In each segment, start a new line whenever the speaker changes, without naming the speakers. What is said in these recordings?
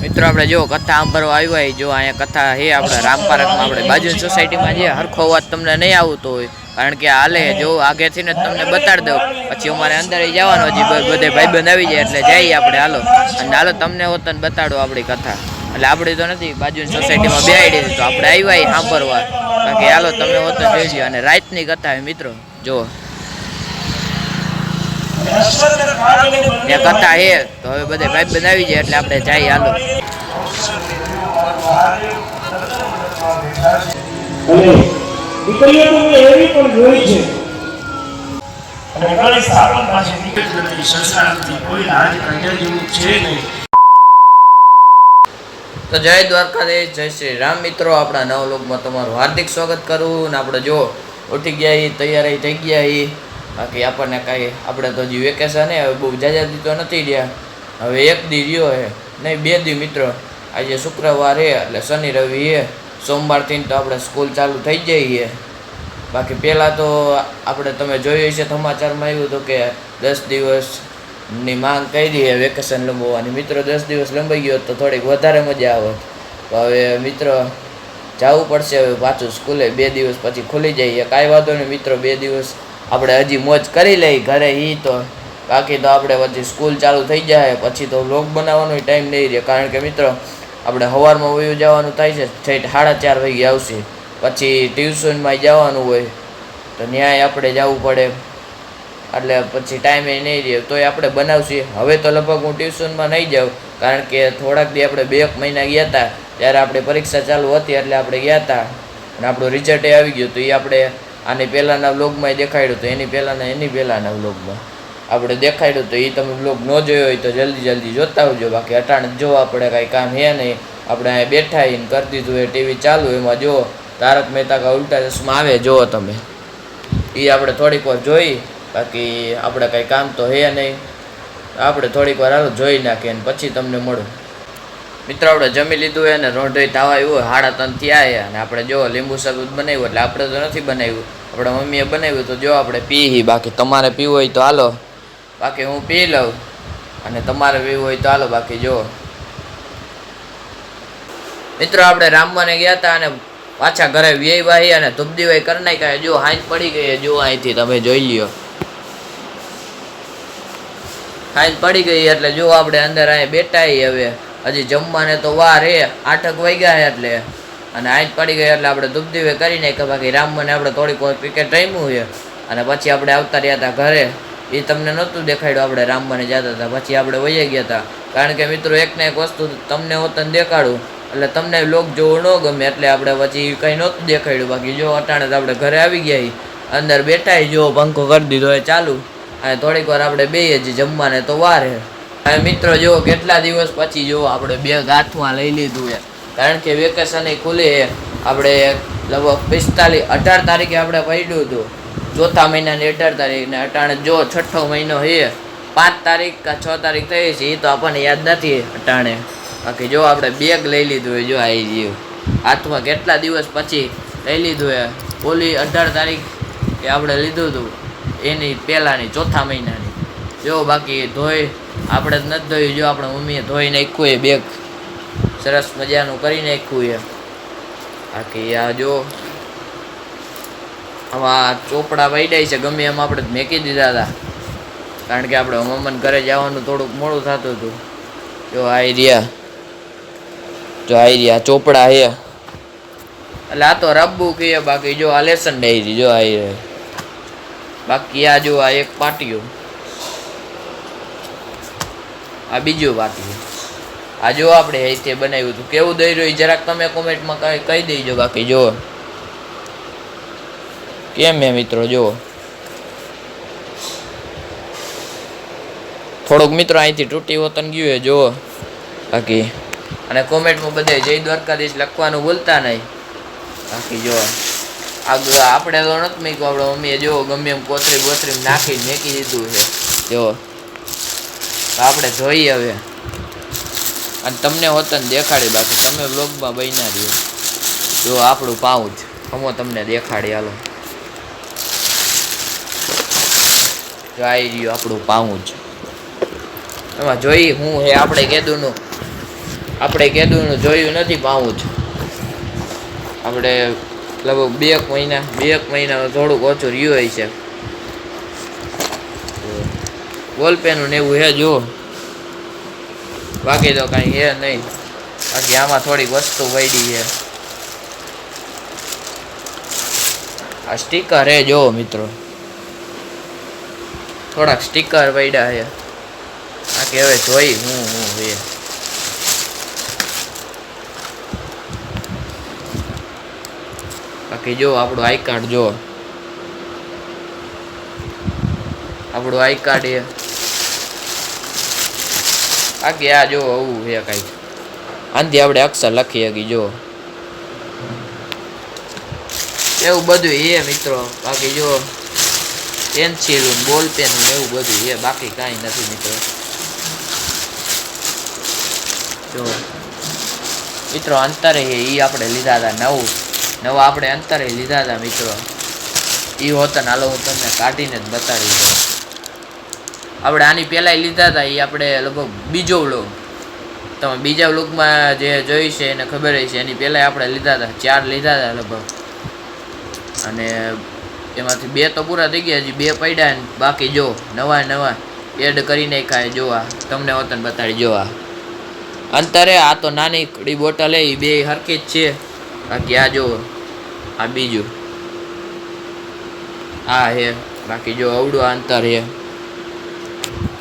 મિત્રો આપણે જો કથા સાંભળવા આવ્યા જો અહીંયા કથા હે આપણે રામ પાર્કમાં આપણે બાજુની સોસાયટીમાં જે હરખો અવાજ તમને નહીં આવતો હોય કારણ કે હાલે જો આગેથી ને તમને બતાડી દઉં પછી અમારે અંદર જવાનું હજી બધે ભાઈબંધ આવી જાય એટલે જઈએ આપણે હાલો અને હાલો તમને હોતને બતાડો આપણી કથા એટલે આપણી તો નથી બાજુની સોસાયટીમાં બેહાડી દીધી તો આપણે આવ્યા સાંભળવા બાકી હાલો તમે હોત જોઈ લો અને રાતની કથા મિત્રો જો કથા હે તો હવે બધે ભાઈ બનાવી જાય એટલે આપણે જઈએ હાલો તો જય દ્વારકાધીશ જય શ્રી રામ મિત્રો આપણા નવ લોકમાં તમારું હાર્દિક સ્વાગત કરું ને આપણે જો ઉઠી ગયા તૈયારી થઈ ગયા બાકી આપણને કાંઈ આપણે તો હજી વેકેશન હે હવે બહુ જાજાદી તો નથી રહ્યા હવે એક દી રહ્યો હે નહીં 2 દી મિત્રો આજે શુક્રવાર હે એટલે શનિ રવિ હે સોમવારથી તો આપણે સ્કૂલ ચાલુ થઈ જઈએ બાકી પહેલાં તો આપણે તમે જોયું હશે સમાચારમાં આવ્યું હતું કે 10 દિવસની માંગ કરી છે વેકેશન લંબાવવાની મિત્રો 10 દિવસ લંબાઈ ગયો તો થોડીક વધારે મજા આવે તો હવે મિત્રો જવું પડશે હવે પાછું સ્કૂલે 2 દિવસ પછી ખુલી જઈએ કાંઈ વાંધો નહીં મિત્રો 2 દિવસ આપણે હજી મોજ કરી લઈ ઘરે તો બાકી તો આપણે પછી સ્કૂલ ચાલુ થઈ જાય પછી તો વ્લોગ બનાવવાનો ટાઈમ નહીં રહે કારણ કે મિત્રો આપણે સવારમાં વયું જવાનું થાય છે ઠેઠ 4:30 વાગે આવશે પછી ટ્યુશનમાં જવાનું હોય તો ન્યાય આપણે જવું પડે એટલે પછી ટાઈમે નહીં રહે તોય આપણે બનાવશે હવે તો લગભગ હું ટ્યુશનમાં નહીં જાઉં કારણ કે થોડાક દી આપણે 2 મહિના ગયા હતા ત્યારે આપણે પરીક્ષા ચાલુ હતી એટલે આપણે ગયા હતા અને આપણું રિઝલ્ટ આવી ગયું તો એ આપણે આની પહેલાંના વ્લોગમાં દેખાડ્યું તો એની પહેલાંના વ્લોગમાં આપણે દેખાડ્યું તો એ તમે વ્લોગ ન જોયો હોય તો જલ્દી જોતા આવજો બાકી અટાણે જો આપણે કાંઈ કામ હે નહીં આપણે અહીંયા બેઠા આવીને કરી દીધું એ ટીવી ચાલુ એમાં જો તારક મહેતા કા ઉલ્ટા ચશ્મા આવે જુઓ તમે એ આપણે થોડીક વાર જોઈ બાકી આપણે કાંઈ કામ તો હે નહીં આપણે થોડીક વાર હાલો જોઈ નાખીએ અને પછી તમને મળું મિત્રો આપણે જમી લીધું હોય ને રોંઢોઈ તાવા આવ્યું હોય 3:30 થયા અને આપણે જો લીંબુ શરબત બનાવ્યું એટલે આપણે તો નથી બનાવ્યું આપણા મમ્મીએ બનાવ્યું તો જો આપણે પીહી બાકી તમારે પીવું હોય તો હાલો બાકી હું પી લઉં અને તમારે પીવું હોય તો હાલો બાકી જો મિત્રો આપણે રામવાને ગયા હતા અને પાછા ઘરે વ્યયવાહી અને ધૂપદીવાઈ કરી નાખ્યા જો હાંજ પડી ગઈ જો અહીંથી તમે જોઈ લ્યો હાંજ પડી ગઈ એટલે જો આપણે અંદર અહીં બેઠા હવે હજી જમવાને તો વાર હે 8 વાગ્યા હે એટલે અને આજ પડી ગઈ એટલે આપણે ધૂપદીવે કરી નાખ્યા બાકી રામને આપણે થોડીક વાર ક્રિકેટ રમ્યું છે અને પછી આપણે આવતા રહ્યા હતા ઘરે એ તમને નહોતું દેખાડ્યું આપણે રામને જતા હતા પછી આપણે વહી ગયા હતા કારણ કે મિત્રો એકને એક વસ્તુ તમને હોતને દેખાડું એટલે તમને વ્લોગ જોવું ન ગમે એટલે આપણે પછી કંઈ નહોતું દેખાડ્યું બાકી જો અટાણે તો આપણે ઘરે આવી ગયા અંદર બેઠા જો પંખો કરી દીધો એ ચાલુ અને થોડીક વાર આપણે બેહીએ જ જમવાને તો વાર હે અને મિત્રો જો કેટલા દિવસ પછી જો આપણે બેગ હાથમાં લઈ લીધું છે કારણ કે વેકેશન ખુલે આપણે લગભગ 18 તારીખે આપણે પડ્યું હતું ચોથા મહિનાની 18 તારીખ ને અટાણે જો 6ઠ્ઠો મહિનો છે 5 તારીખ કે 6 તારીખ થઈ છે એ તો આપણને યાદ નથી અટાણે બાકી જો આપણે બેગ લઈ લીધું હોય જો આવી ગયું હાથમાં કેટલા દિવસ પછી લઈ લીધું હે ઓલી 18 તારીખ કે આપણે લીધું હતું એની પહેલાંની ચોથા મહિનાની જો બાકી ધોઈ આપણે જ નથી ધોયું જો આપણે મમ્મીએ ધોઈ નાખ્યું એ બેગ સરસ મજાનું કરી નાખ્યું છે બાકી આ જો આમાં ચોપડા વૈડાય છે ગમે એમ આપણે મેકી દીધા હતા કારણ કે આપણે મમ્માને ઘરે જવાનું થોડુંક મોડું થતું હતું જો આઈ રહ્યા ચોપડા છે એટલે આ તો રબ્બુ કહીએ બાકી જો આ લેસન ડાયરી જો આવી રહે બાકી આ જો આ એક પાટિયું આ બીજું પાટિયું આ જો આપણે અહીંથી બનાવ્યું હતું કેવું દઈ રહ્યું જરાક તમે કોમેન્ટમાં કહી દેજો બાકી જો કેમ હે મિત્રો જો થોડુંક મિત્રો અહીંથી તૂટી વતન ગયું હે જો બાકી અને કોમેન્ટમાં બધે જય દ્વારકાધીશ લખવાનું ભૂલતા નહીં બાકી જો આગળ આપણે તો નથી મૂક્યું આપણે મમ્મીએ જો ગમે એમ કોતરી નાખી મેકી દીધું છે જો આપણે જોઈએ હવે અને તમને હોતન દેખાડી બાકી તમે વ્લોગમાં બન્યા રહ્યો જો આપણું પાઉચ હમો તમને દેખાડી હાલો જો આવી રહ્યું આપણું પાઉચ એમાં જોઈ હું હે આપણે કીધુંનું આપણે કેદુનું જોયું નથી પાવું જ આપણે લગભગ 2 મહિના થોડુંક ઓછું રહ્યું હોય છે. બોલપેનું ને એવું હે જો, બાકી તો કાંઈ હે નહીં. બાકી આમાં થોડીક વસ્તુ વૈડી છે. આ સ્ટીકર હે જો મિત્રો, થોડાક સ્ટીકર વૈડા છે. બાકી હવે જોઈ હું હે. બાકી જો આપણું આઈ કાર્ડ જો, આપણું આઈ કાર્ડ છે. બાકી આ જો આવું છે કાંઈક, આનાથી આપણે અક્ષર લખી શકી જો, એવું બધું છે મિત્રો. બાકી જો પેન્સિલ બોલ પેન એવું બધું છે, બાકી કાંઈ નથી મિત્રો. જો મિત્રો અંતરે એ આપણે લીધા હતા નવા આપણે અંતરે લીધા હતા મિત્રો. એ હોતા હાલો હું તમને કાઢીને જ બતાડી દઉં. આપણે આની પહેલાં લીધા હતા, એ આપણે લગભગ બીજો વ્લોગ, તમે બીજા વ્લોગમાં જે જોઈ છે એને ખબર છે. એની પહેલાં આપણે લીધા હતા 4 લીધા હતા લગભગ, અને એમાંથી 2 તો પૂરા થઈ ગયા, હજી 2 પડ્યા ને બાકી જો નવા એડ કરી નાખાય. જો આ તમને વતન બતાડી જો, આ અંતરે આ તો નાની કડી બોટલ એ 2 હરખી જ છે. બાકી આ જો આ બીજું આ હે. બાકી જો અવડું અંતર હે,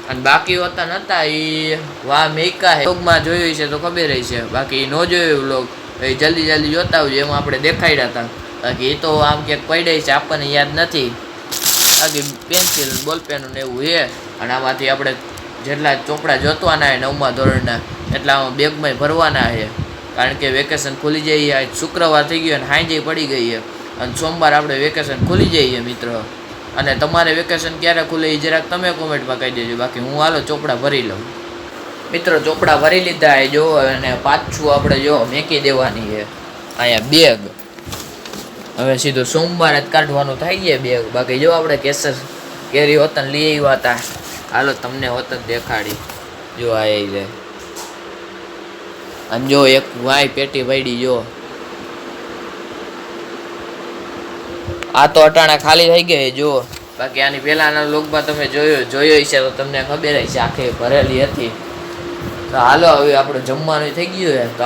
અને બાકી હોતા નતા એ વાહ મેકા હે. વ્લોગમાં જોયું છે તો ખબર છે, બાકી ન જોયું વ્લોગ એ જલ્દી જોતા આવજો. એમાં આપણે દેખાડ્યા હતા. બાકી એ તો આમ ક્યાંક પડે છે આપણને યાદ નથી. બાકી પેન્સિલ બોલપેન ને એવું છે. અને આમાંથી આપણે જેટલા ચોપડા જોતવાના છે 9મા ધોરણના એટલા બેગમાં ભરવાના છે. કારણ કે વેકેશન ખુલી જાય, શુક્રવાર થઈ ગયો અને સાંજે પડી ગઈ છે, અને સોમવાર આપણે વેકેશન ખુલી જઈએ મિત્રો. અને તમારે વેકેશન ક્યારે ખુલે એ જરાક તમે કોમેન્ટમાં કહી દેજો. બાકી હું હાલો ચોપડા ભરી લઉં મિત્રો. ચોપડા ભરી લીધા એ જો, અને પાછું આપણે જો મેકી દેવાની છે અહીંયા બેગ. હવે સીધું સોમવારે જ કાઢવાનું થઈ ગયા બેગ. બાકી જો આપણે કેરી વતન લઈ આવ્યા હતા, હાલો તમને વતન દેખાડી જો. આ જાય અને જો એક વાય પેટી પડી જો, આ તો અટાણા ખાલી થઈ ગઈ જો. બાકી આની પહેલાના લોકમાં તમે જોયો છે તો તમને ખબર છે આખી ભરેલી હતી. તો હાલો હવે આપણે જમવાનું થઈ ગયું તો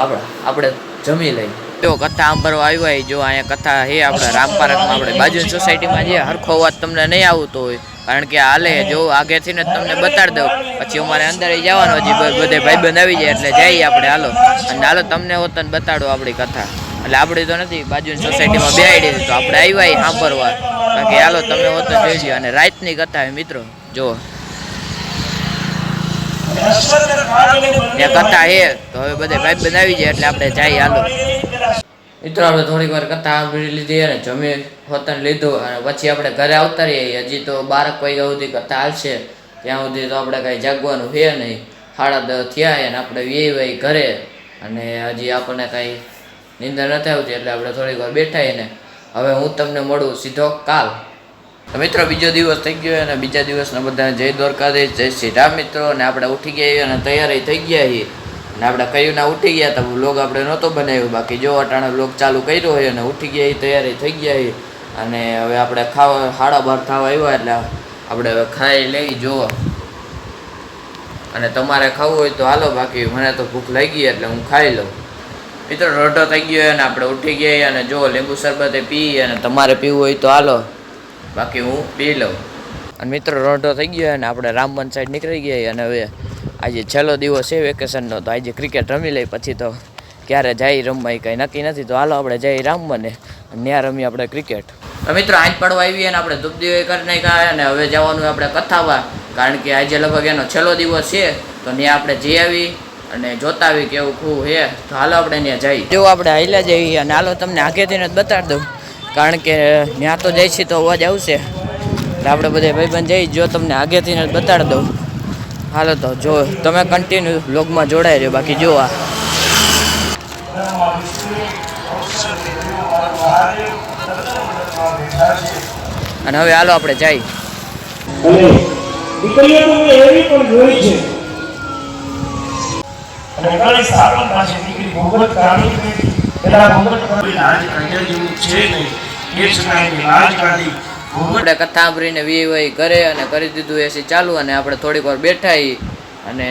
આપણે જમી લઈએ. જો કથા સાંભળવા આવ્યા જો, અહીંયા કથા હે આપણે રામ પાર્કમાં, આપણે બાજુની સોસાયટીમાં જે હરખો અવાજ તમને નહીં આવતો હોય, કારણ કે હાલે જો આગેથી ને તમને બતાડી દઉં. પછી અમારે અંદર જવાનું, હજી બધે ભાઈબંધ આવી જાય એટલે જઈએ આપણે. હાલો અને હાલો તમને હોતન બતાડો આપણી કથા. એટલે આપણી તો નથી, બાજુની સોસાયટીમાં બેહાડી દીધી તો આપણે આવ્યા સાંભળવા. બાકી હાલો તમે હોતન જોઈજો. અને રાતની કથા હે મિત્રો જો, કથા હે તો હવે બધે ભાઈબંધ આવી જાય એટલે આપણે જઈએ. હાલો મિત્રો આપણે થોડીક વાર કથા સાંભળી લીધી અને જમી હોતન લીધું, અને પછી આપણે ઘરે આવતા રહીએ. હજી તો 12 વાગ્યા સુધી કથા હાલશે, ત્યાં સુધી તો આપણે કાંઈ જાગવાનું છે નહીં. 10:30 થયા અને આપણે વેવાય ઘરે, અને હજી આપણને કાંઈ નીંદર નથી આવતી એટલે આપણે થોડીક વાર બેઠાય. ને હવે હું તમને મળું સીધો કાલ. તો મિત્રો બીજો દિવસ થઈ ગયો, અને બીજા દિવસના બધા જય દ્વારકાધીશ, જય શ્રી રામ મિત્રો. અને આપણે ઉઠી ગયા અને તૈયારી થઈ ગયા છીએ, અને આપણે કયું ના ઉઠી ગયા તો વ્લોગ આપણે નહોતો બનાવ્યો. બાકી જો અટાણે વ્લોગ ચાલુ કર્યો હોય અને ઉઠી ગયા તૈયારી થઈ ગયા છીએ. અને હવે આપણે 12:30 થવા આવ્યા એટલે આપણે હવે ખાઈ લઈ જો. અને તમારે ખાવું હોય તો હાલો, બાકી મને તો ભૂખ લાગી એટલે હું ખાઈ લઉં મિત્રો. રોઢો થઈ ગયો અને આપણે ઉઠી ગયા, અને જો લીંબુ શરબતે પી, અને તમારે પીવું હોય તો હાલો, બાકી હું પી લઉં. અને મિત્રો રોઢો થઈ ગયો અને આપણે રામબન સાઈડ નીકળી ગયા. અને હવે આજે છેલ્લો દિવસ છે વેકેશનનો, તો આજે ક્રિકેટ રમી લઈ, પછી તો ક્યારે જાય રમવા એ કંઈ નક્કી નથી. તો હાલો આપણે જઈએ રામબને, ત્યાં રમીએ આપણે ક્રિકેટ. તો મિત્રો આજ પડવા આવી અને આપણે ધૂપદીવો કરી નાખ્યા, અને હવે જવાનું આપણે કથાવા, કારણ કે આજે લગભગ એનો છેલ્લો દિવસ છે. તો ત્યાં આપણે જઈ આવી અને જોતા આવી કેવું ખૂબ છે. તો હાલો આપણે ત્યાં જઈએ. જો આપણે હાલ્યા જઈએ, અને હાલો તમને આગેથી જ બતાડી દઉં, કારણ કે ત્યાં તો જઈશી તો અવાજ આવશે. એટલે આપણે બધા ભાઈબંધ જઈ, જો તમને આગેથી જ બતાડી દઉં. હાલો તો જો તમે કન્ટિન્યુ વ્લોગમાં જોડાઈ રહ્યો. બાકી જો આ અને હવે હાલો આપણે જઈએ.
અને ગણેશ સ્થાપન પાસે દીકરી ભોગવત કાઢી હતી. પેલા ભોગવત કાઢી લાજ કાઢ્યા જેવું છે નહીં. એ છતાં લાજ કાઢી
આપણે કથા સાંભળીને વી ઘરે અને કરી દીધું એસી ચાલુ, અને આપણે થોડીક વાર બેઠા અને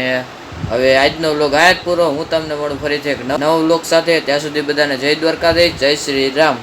હવે આજનો વ્લોગ આયા જ પૂરો. હું તમને મળું ફરીથી એક નવો વ્લોગ સાથે. ત્યાં સુધી બધાને જય દ્વારકાધીશ, જય શ્રી રામ.